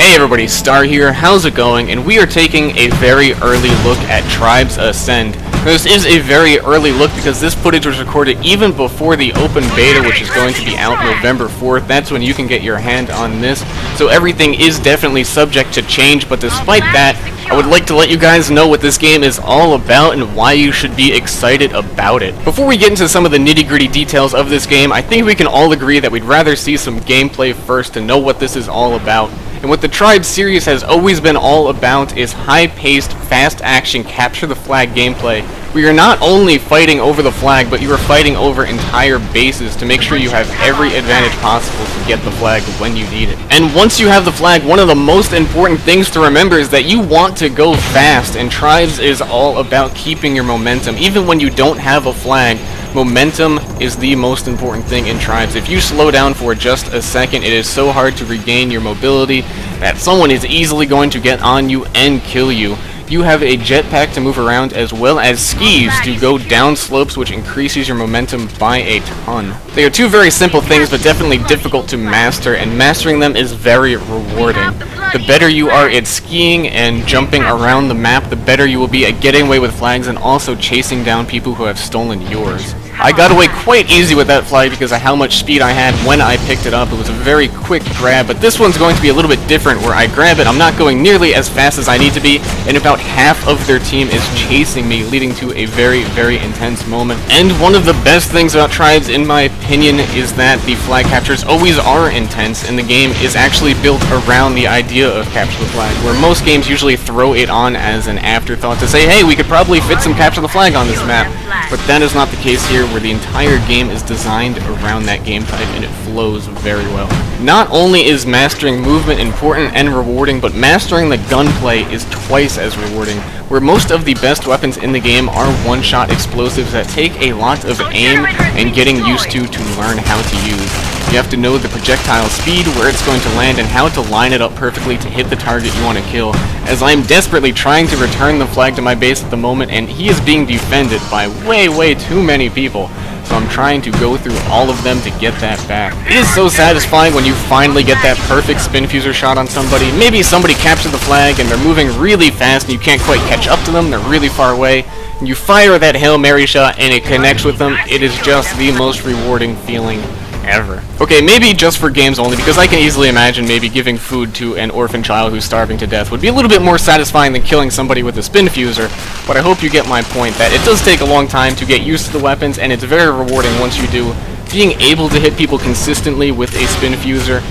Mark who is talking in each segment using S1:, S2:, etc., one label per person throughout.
S1: Hey everybody, Star here, how's it going? And we are taking a very early look at Tribes Ascend. This is a very early look because this footage was recorded even before the open beta, which is going to be out November 4th. That's when you can get your hand on this. So everything is definitely subject to change, but despite that, I would like to let you guys know what this game is all about and why you should be excited about it. Before we get into some of the nitty-gritty details of this game, I think we can all agree that we'd rather see some gameplay first to know what this is all about. And what the Tribes series has always been all about is high-paced, fast-action, capture-the-flag gameplay, where you're not only fighting over the flag, but you are fighting over entire bases to make sure you have every advantage possible to get the flag when you need it. And once you have the flag, one of the most important things to remember is that you want to go fast, and Tribes is all about keeping your momentum. Even when you don't have a flag, momentum is the most important thing in Tribes. If you slow down for just a second, it is so hard to regain your mobility that someone is easily going to get on you and kill you. You have a jetpack to move around as well as skis to go down slopes, which increases your momentum by a ton. They are two very simple things, but definitely difficult to master, and mastering them is very rewarding. The better you are at skiing and jumping around the map, the better you will be at getting away with flags and also chasing down people who have stolen yours. I got away quite easy with that flag because of how much speed I had when I picked it up. It was a very quick grab, but this one's going to be a little bit different where I grab it, I'm not going nearly as fast as I need to be, and about half of their team is chasing me, leading to a very, very intense moment. And one of the best things about Tribes, in my opinion, is that the flag captures always are intense, and the game is actually built around the idea of capture the flag, where most games usually throw it on as an afterthought to say, hey, we could probably fit some capture the flag on this map, but that is not the case here, where the entire game is designed around that game type and it flows very well. Not only is mastering movement important and rewarding, but mastering the gunplay is twice as rewarding, where most of the best weapons in the game are one-shot explosives that take a lot of aim and getting used to learn how to use. You have to know the projectile speed, where it's going to land, and how to line it up perfectly to hit the target you want to kill, as I am desperately trying to return the flag to my base at the moment, and he is being defended by way too many people. So I'm trying to go through all of them to get that back. It is so satisfying when you finally get that perfect spin fuser shot on somebody. Maybe somebody captured the flag and they're moving really fast and you can't quite catch up to them, they're really far away, and you fire that Hail Mary shot and it connects with them. It is just the most rewarding feeling ever. Okay, maybe just for games only, because I can easily imagine maybe giving food to an orphan child who's starving to death would be a little bit more satisfying than killing somebody with a spin fuser, but I hope you get my point that it does take a long time to get used to the weapons, and it's very rewarding once you do. Being able to hit people consistently with a spin fuser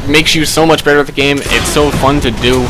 S1: makes you so much better at the game. It's so fun to do,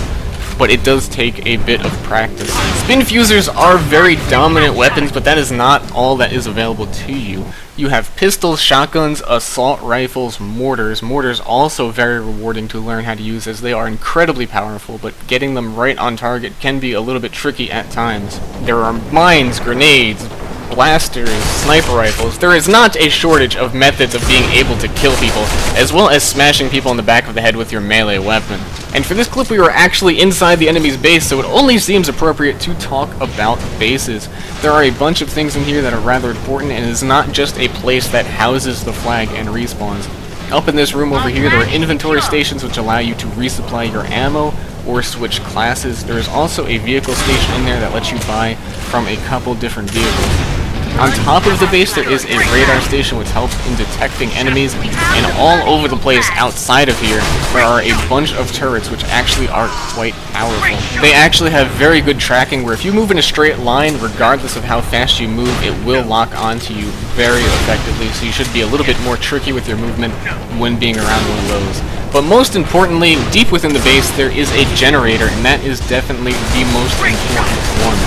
S1: but it does take a bit of practice. Spin fusers are very dominant weapons, but that is not all that is available to you. You have pistols, shotguns, assault rifles, mortars. Mortars also very rewarding to learn how to use, as they are incredibly powerful, but getting them right on target can be a little bit tricky at times. There are mines, grenades, blasters, sniper rifles. There is not a shortage of methods of being able to kill people, as well as smashing people in the back of the head with your melee weapon. And for this clip we were actually inside the enemy's base, so it only seems appropriate to talk about bases. There are a bunch of things in here that are rather important, and it is not just a place that houses the flag and respawns. Up in this room over here there are inventory stations which allow you to resupply your ammo or switch classes. There is also a vehicle station in there that lets you buy from a couple different vehicles. On top of the base there is a radar station which helps in detecting enemies, and all over the place outside of here there are a bunch of turrets which actually are quite powerful. They actually have very good tracking, where if you move in a straight line, regardless of how fast you move, it will lock onto you very effectively, so you should be a little bit more tricky with your movement when being around one of those. But most importantly, deep within the base there is a generator, and that is definitely the most important one.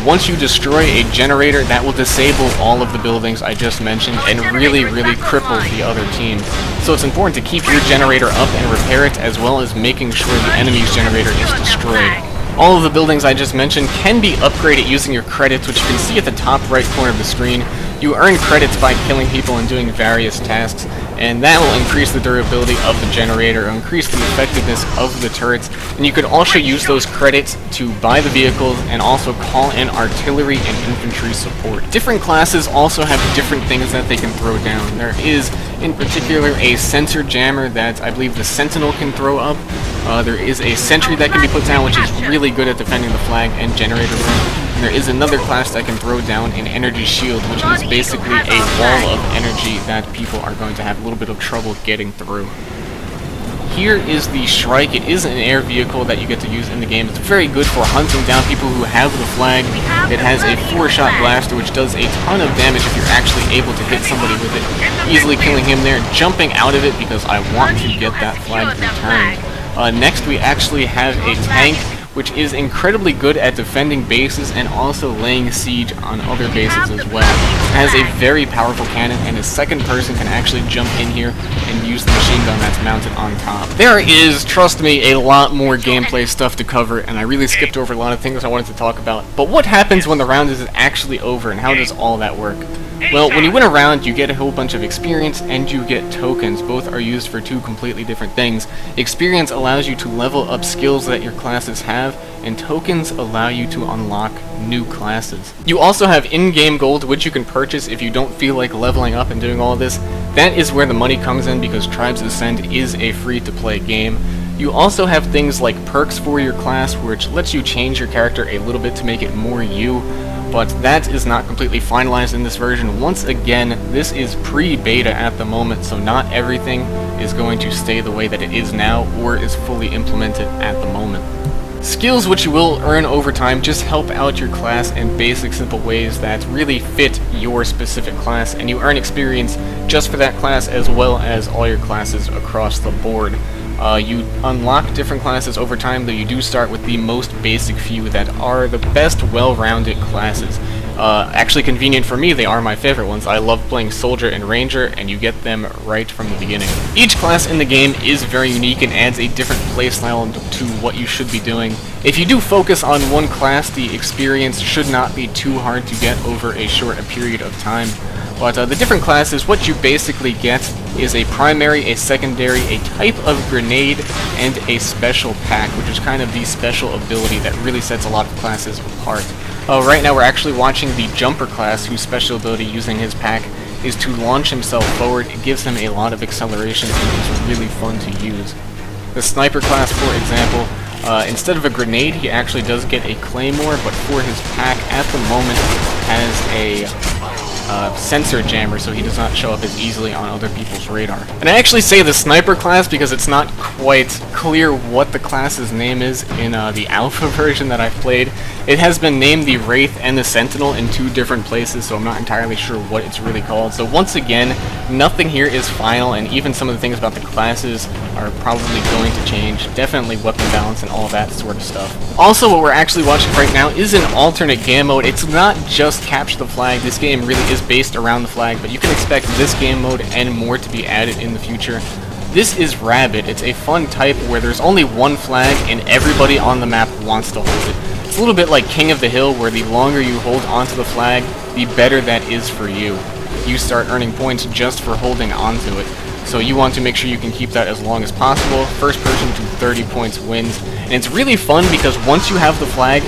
S1: Once you destroy a generator, that will disable all of the buildings I just mentioned and really cripple the other team. So it's important to keep your generator up and repair it, as well as making sure the enemy's generator is destroyed. All of the buildings I just mentioned can be upgraded using your credits, which you can see at the top right corner of the screen. You earn credits by killing people and doing various tasks, and that will increase the durability of the generator, increase the effectiveness of the turrets, and you could also use those credits to buy the vehicles and also call in artillery and infantry support. Different classes also have different things that they can throw down. There is In particular, a sensor jammer that I believe the Sentinel can throw up. There is a sentry that can be put down, which is really good at defending the flag and generator room. And there is another class that can throw down an energy shield, which is basically a wall of energy that people are going to have a little bit of trouble getting through. Here is the Shrike. It is an air vehicle that you get to use in the game. It's very good for hunting down people who have the flag. It has a 4-shot blaster, which does a ton of damage if you're actually able to hit somebody with it, easily killing him there, jumping out of it because I want to get that flag returned. Next, we actually have a tank, which is incredibly good at defending bases and also laying siege on other bases as well. It has a very powerful cannon, and a second person can actually jump in here and use the machine gun that's mounted on top. There is, trust me, a lot more gameplay stuff to cover, and I really skipped over a lot of things I wanted to talk about. But what happens when the round is actually over, and how does all that work? Well, when you win a round, you get a whole bunch of experience, and you get tokens. Both are used for two completely different things. Experience allows you to level up skills that your classes have, and tokens allow you to unlock new classes. You also have in-game gold, which you can purchase if you don't feel like leveling up and doing all of this. That is where the money comes in, because Tribes Ascend is a free-to-play game. You also have things like perks for your class, which lets you change your character a little bit to make it more you. But that is not completely finalized in this version. Once again, this is pre-beta at the moment, so not everything is going to stay the way that it is now or is fully implemented at the moment. Skills which you will earn over time just help out your class in basic, simple ways that really fit your specific class, and you earn experience just for that class as well as all your classes across the board. You unlock different classes over time, though you do start with the most basic few that are the best well-rounded classes. Actually convenient for me, they are my favorite ones. I love playing Soldier and Ranger, and you get them right from the beginning. Each class in the game is very unique and adds a different playstyle to what you should be doing. If you do focus on one class, the experience should not be too hard to get over a short period of time. But the different classes, what you basically get is a primary, a secondary, a type of grenade, and a special pack, which is kind of the special ability that really sets a lot of classes apart. Right now we're actually watching the Jumper class, whose special ability using his pack is to launch himself forward. It gives him a lot of acceleration and is really fun to use. The Sniper class, for example, instead of a grenade, he actually does get a claymore, but for his pack at the moment has a sensor jammer, so he does not show up as easily on other people's radar. And I actually say the Sniper class because it's not quite clear what the class's name is in the alpha version that I've played. It has been named the Wraith and the Sentinel in two different places, so I'm not entirely sure what it's really called. So once again, nothing here is final, and even some of the things about the classes are probably going to change. Definitely weapon balance and all that sort of stuff. Also, what we're actually watching right now is an alternate game mode. It's not just capture the flag. This game really is based around the flag, but you can expect this game mode and more to be added in the future. This is Rabbit. It's a fun type where there's only one flag and everybody on the map wants to hold it. It's a little bit like King of the Hill, where the longer you hold onto the flag, the better that is for you. You start earning points just for holding onto it. So you want to make sure you can keep that as long as possible. First person to 30 points wins. And it's really fun because once you have the flag,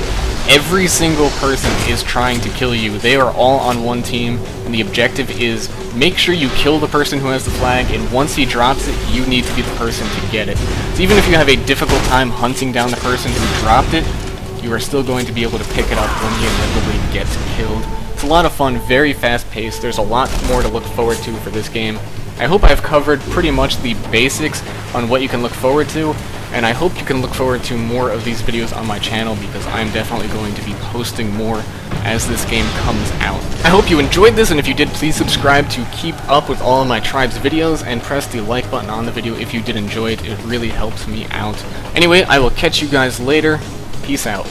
S1: every single person is trying to kill you. They are all on one team, and the objective is make sure you kill the person who has the flag, and once he drops it, you need to be the person to get it. So even if you have a difficult time hunting down the person who dropped it, you are still going to be able to pick it up when he inevitably gets killed. It's a lot of fun, very fast-paced. There's a lot more to look forward to for this game. I hope I've covered pretty much the basics on what you can look forward to, and I hope you can look forward to more of these videos on my channel, because I'm definitely going to be posting more as this game comes out. I hope you enjoyed this, and if you did, please subscribe to keep up with all of my Tribes videos, and press the like button on the video if you did enjoy it. It really helps me out. Anyway, I will catch you guys later. Peace out.